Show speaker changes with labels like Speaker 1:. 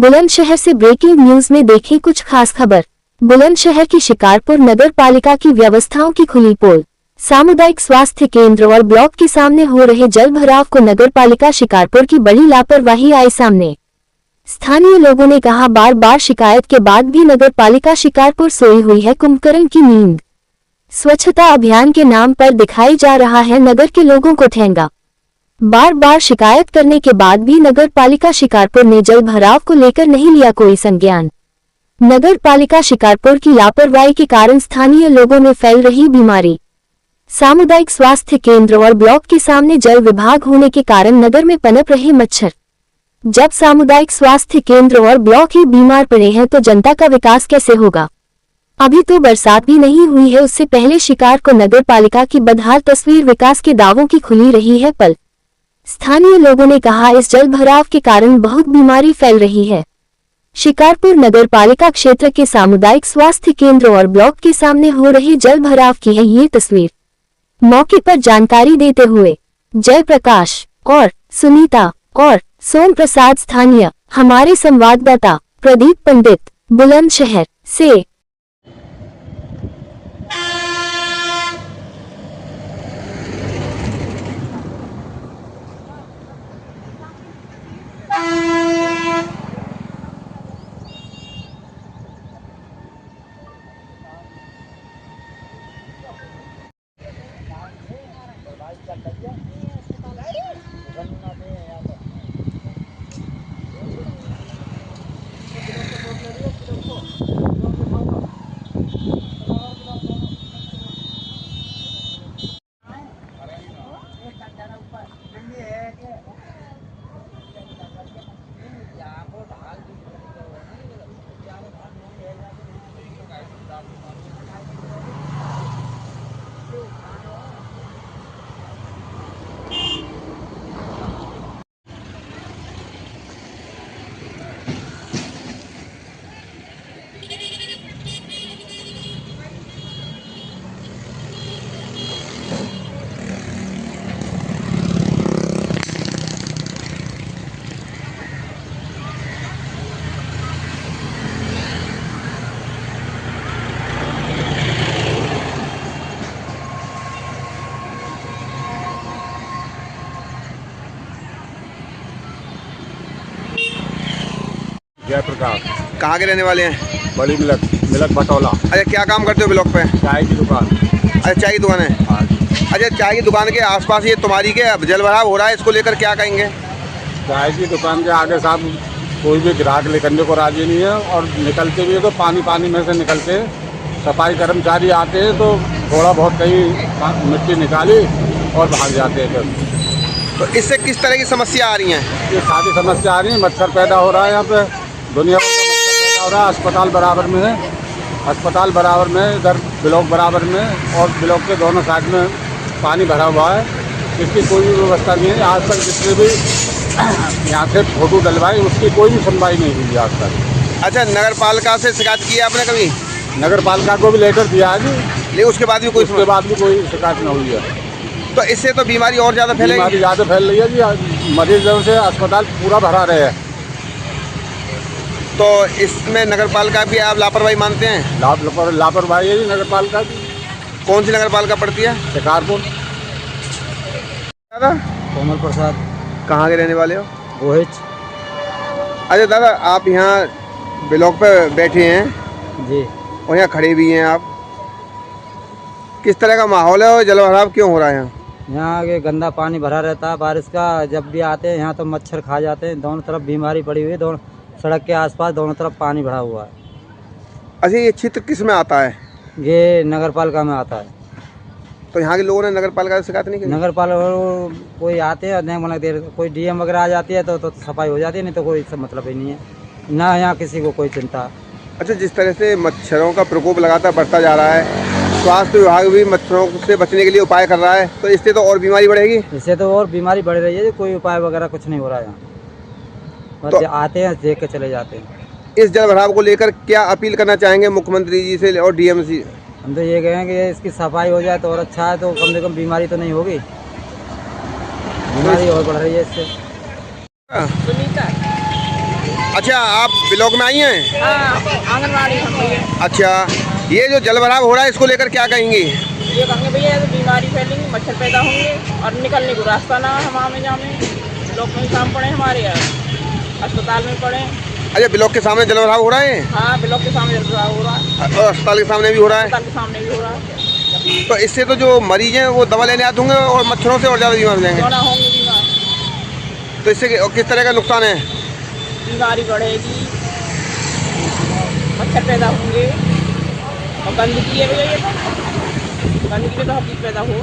Speaker 1: बुलंदशहर से breaking news में देखें कुछ खास खबर। बुलंदशहर की शिकारपुर नगर पालिका की व्यवस्थाओं की खुली पोल। सामुदायिक स्वास्थ्य केंद्र और ब्लॉक के सामने हो रहे जल भराव को नगर पालिका शिकारपुर की बड़ी लापरवाही आई सामने। स्थानीय लोगों ने कहा, बार बार शिकायत के बाद भी नगर पालिका शिकारपुर सोई हुई है कुंभकर्ण की नींद। स्वच्छता अभियान के नाम पर दिखाई जा रहा है नगर के लोगों को ठेंगा। बार बार शिकायत करने के बाद भी नगर पालिका शिकारपुर ने जल भराव को लेकर नहीं लिया कोई संज्ञान। नगर पालिका शिकारपुर की लापरवाही के कारण स्थानीय लोगों में फैल रही बीमारी। सामुदायिक स्वास्थ्य केंद्र और ब्लॉक के सामने जल विभाग होने के कारण नगर में पनप रहे मच्छर। जब सामुदायिक स्वास्थ्य केंद्र और ब्लॉक ही बीमार पड़े हैं तो जनता का विकास कैसे होगा। अभी तो बरसात भी नहीं हुई है, उससे पहले शिकार को नगर पालिका की बदहाल तस्वीर विकास के दावों की खुली रही है पल। स्थानीय लोगों ने कहा, इस जल भराव के कारण बहुत बीमारी फैल रही है। शिकारपुर नगर पालिका क्षेत्र के सामुदायिक स्वास्थ्य केंद्र और ब्लॉक के सामने हो रहे जल भराव की है ये तस्वीर। मौके पर जानकारी देते हुए जयप्रकाश और सुनीता और सोम प्रसाद स्थानीय हमारे संवाददाता प्रदीप पंडित बुलंदशहर से।
Speaker 2: जयप्रकाश।
Speaker 3: कहाँ के रहने वाले हैं?
Speaker 2: बड़ी मिलक बटौला।
Speaker 3: अच्छा, क्या काम करते हो ब्लॉक पे?
Speaker 2: चाय की दुकान।
Speaker 3: अच्छा, चाय की दुकान है।
Speaker 2: हाँ।
Speaker 3: अच्छा, चाय की दुकान के आसपास ये तुम्हारी के अब जल भराव हो रहा है, इसको लेकर क्या कहेंगे?
Speaker 2: चाय की दुकान के आगे साहब कोई भी ग्राहक निकलने को राजी नहीं है, और निकलते भी है तो पानी में से निकलते। सफाई कर्मचारी आते हैं तो थोड़ा बहुत कहीं मिट्टी निकाली और भाग जाते हैं।
Speaker 3: तो इससे किस तरह की समस्या आ रही हैं?
Speaker 2: ये सारी समस्या आ रही है, मच्छर पैदा हो रहा है, यहाँ पे दुनिया भर का मच्छर पैदा हो रहा है। अस्पताल बराबर में है, अस्पताल बराबर में, इधर ब्लॉक बराबर में, और ब्लॉक के दोनों साइड में पानी भरा हुआ है। इसकी कोई भी व्यवस्था नहीं है। आज तक जितने भी यहाँ से फोटो डलवाई उसकी कोई भी सुनवाई नहीं हुई आज तक।
Speaker 3: अच्छा, नगर पालिका से शिकायत की है आपने कभी?
Speaker 2: नगर पालिका को भी लेटर दिया है जी,
Speaker 3: लेकिन उसके बाद भी कोई
Speaker 2: शिकायत न हुई है।
Speaker 3: तो इससे तो बीमारी और ज़्यादा फैलेगी।
Speaker 2: बीमारी ज़्यादा फैल रही है जी, मरीजों से अस्पताल पूरा भरा रहे हैं।
Speaker 3: तो इसमें नगर पालिका भी आप लापरवाही मानते हैं?
Speaker 2: लापरवाही है जी नगर पालिका की।
Speaker 3: कौन सी नगर पालिका पड़ती है?
Speaker 2: शिकारपुर।
Speaker 3: दादा
Speaker 4: कोमल प्रसाद।
Speaker 3: कहाँ के रहने वाले हो?
Speaker 4: गोहिच।
Speaker 3: अच्छा दादा, आप यहाँ ब्लॉक पे बैठे हैं
Speaker 4: जी,
Speaker 3: और यहाँ खड़े भी हैं आप, किस तरह का माहौल है और जल भराव क्यों हो रहा है?
Speaker 4: यहाँ आगे गंदा पानी भरा रहता है बारिश का। जब भी आते हैं यहाँ तो मच्छर खा जाते हैं। दोनों तरफ बीमारी पड़ी हुई है, दोनों सड़क के आसपास दोनों तरफ पानी भरा हुआ है। अच्छा,
Speaker 3: ये क्षेत्र किस में आता है?
Speaker 4: ये नगर पालिका में आता है।
Speaker 3: तो यहाँ के लोगों ने नगर पालिका से शिकायत नहीं की?
Speaker 4: नगर पालिका कोई आते हैं, नहीं मतलब देर कोई डीएम वगैरह आ जाती है तो सफाई हो जाती है, नहीं तो कोई सब मतलब ही नहीं है ना, यहाँ किसी को कोई चिंता।
Speaker 3: अच्छा, जिस तरह से मच्छरों का प्रकोप लगातार बढ़ता जा रहा है, स्वास्थ्य विभाग भी मच्छरों से बचने के लिए उपाय कर रहा है, तो इससे तो और बीमारी बढ़ेगी।
Speaker 4: इससे तो और बीमारी बढ़ रही है। कोई उपाय वगैरह कुछ नहीं हो रहा है यहाँ, बस तो आते हैं देख के चले जाते हैं।
Speaker 3: इस जल भराव को लेकर क्या अपील करना चाहेंगे मुख्यमंत्री जी से और डीएम से?
Speaker 4: हम तो ये कहें कि इसकी सफाई हो जाए तो और अच्छा है, तो कम से कम बीमारी तो नहीं होगी। बीमारी और बढ़ रही है इससे।
Speaker 3: सुनीता। अच्छा, आप ब्लॉक में आई हैं?
Speaker 5: हाँ, आंगनबाड़ी हम भैया।
Speaker 3: अच्छा, ये जो जल भराव हो रहा है इसको लेकर क्या कहेंगी?
Speaker 5: ये कहेंगे भैया तो बीमारी फैलेंगी, मच्छर पैदा होंगे और निकलने को रास्ता ना है हमारे जाने। ब्लॉक में काम पड़े हमारे यार, अस्पताल में पड़े।
Speaker 3: अच्छा, ब्लॉक के सामने जल भराव हो रहा है?
Speaker 5: हाँ, ब्लॉक के सामने जल भराव हो रहा है,
Speaker 3: और अस्पताल के सामने भी हो रहा है?
Speaker 5: अस्पताल के सामने भी हो रहा है।
Speaker 3: तो इससे तो जो मरीज हैं वो दवा लेने आते होंगे और मच्छरों से और ज़्यादा बीमार हो जाएंगे।
Speaker 5: क्यों ना होंगे बीमार,
Speaker 3: तो इससे किस तरह का नुकसान है?
Speaker 5: बीमारी बढ़ेगी, मच्छर पैदा होंगे और गंदगी है भैया, ये तो गंदगी से तो हर चीज़ पैदा हो।